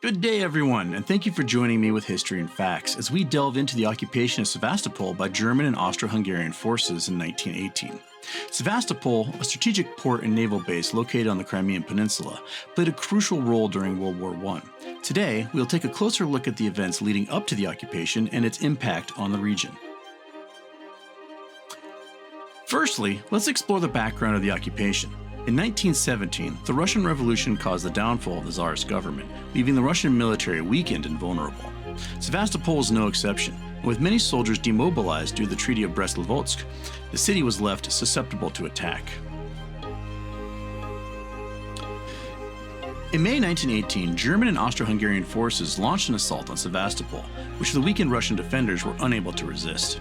Good day, everyone, and thank you for joining me with History and Facts as we delve into the occupation of Sevastopol by German and Austro-Hungarian forces in 1918. Sevastopol, a strategic port and naval base located on the Crimean Peninsula, played a crucial role during World War I. Today, we'll take a closer look at the events leading up to the occupation and its impact on the region. Firstly, let's explore the background of the occupation. In 1917, the Russian Revolution caused the downfall of the Tsarist government, leaving the Russian military weakened and vulnerable. Sevastopol is no exception, and with many soldiers demobilized due to the Treaty of Brest-Litovsk, the city was left susceptible to attack. In May 1918, German and Austro-Hungarian forces launched an assault on Sevastopol, which the weakened Russian defenders were unable to resist.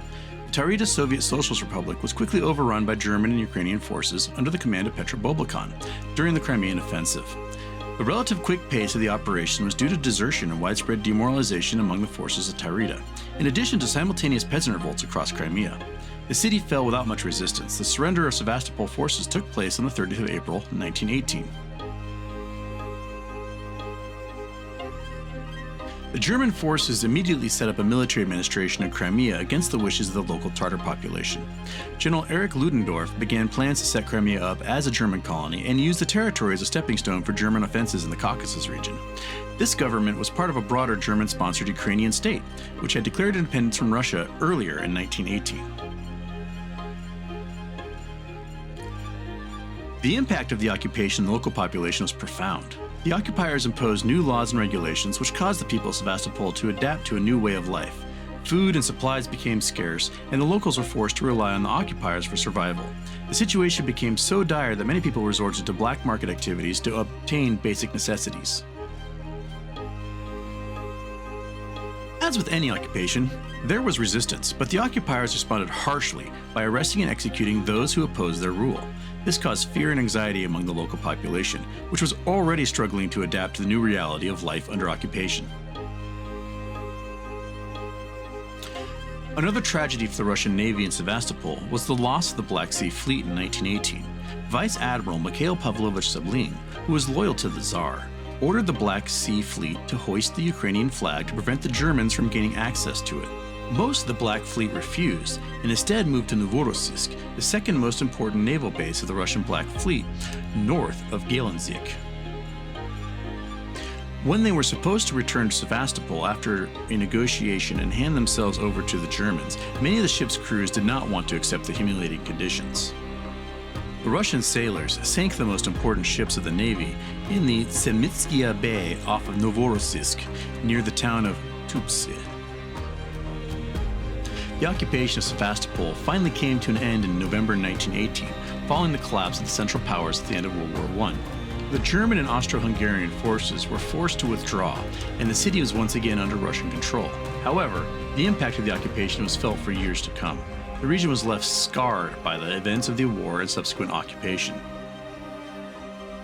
Taurida Soviet Socialist Republic was quickly overrun by German and Ukrainian forces under the command of Petro Boblikhan during the Crimean Offensive. The relative quick pace of the operation was due to desertion and widespread demoralization among the forces of Taurida, in addition to simultaneous peasant revolts across Crimea. The city fell without much resistance. The surrender of Sevastopol forces took place on the 30th of April, 1918. The German forces immediately set up a military administration in Crimea against the wishes of the local Tatar population. General Erich Ludendorff began plans to set Crimea up as a German colony and used the territory as a stepping stone for German offenses in the Caucasus region. This government was part of a broader German-sponsored Ukrainian state, which had declared independence from Russia earlier in 1918. The impact of the occupation on the local population was profound. The occupiers imposed new laws and regulations which caused the people of Sevastopol to adapt to a new way of life. Food and supplies became scarce, and the locals were forced to rely on the occupiers for survival. The situation became so dire that many people resorted to black market activities to obtain basic necessities. As with any occupation, there was resistance, but the occupiers responded harshly by arresting and executing those who opposed their rule. This caused fear and anxiety among the local population, which was already struggling to adapt to the new reality of life under occupation. Another tragedy for the Russian Navy in Sevastopol was the loss of the Black Sea Fleet in 1918. Vice Admiral Mikhail Pavlovich Sablin, who was loyal to the Tsar, ordered the Black Sea Fleet to hoist the Ukrainian flag to prevent the Germans from gaining access to it. Most of the Black Fleet refused and instead moved to Novorossiysk, the second most important naval base of the Russian Black Fleet, north of Gelendzhik. When they were supposed to return to Sevastopol after a negotiation and hand themselves over to the Germans, many of the ship's crews did not want to accept the humiliating conditions. The Russian sailors sank the most important ships of the Navy in the Semitskaya Bay off of Novorossiysk, near the town of Tupse. The occupation of Sevastopol finally came to an end in November 1918, following the collapse of the Central Powers at the end of World War I. The German and Austro-Hungarian forces were forced to withdraw, and the city was once again under Russian control. However, the impact of the occupation was felt for years to come. The region was left scarred by the events of the war and subsequent occupation.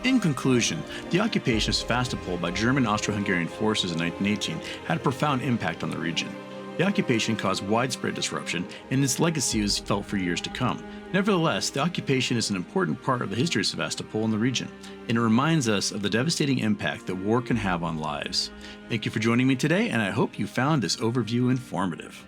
In conclusion, the occupation of Sevastopol by German and Austro-Hungarian forces in 1918 had a profound impact on the region. The occupation caused widespread disruption, and its legacy was felt for years to come. Nevertheless, the occupation is an important part of the history of Sevastopol and the region, and it reminds us of the devastating impact that war can have on lives. Thank you for joining me today, and I hope you found this overview informative.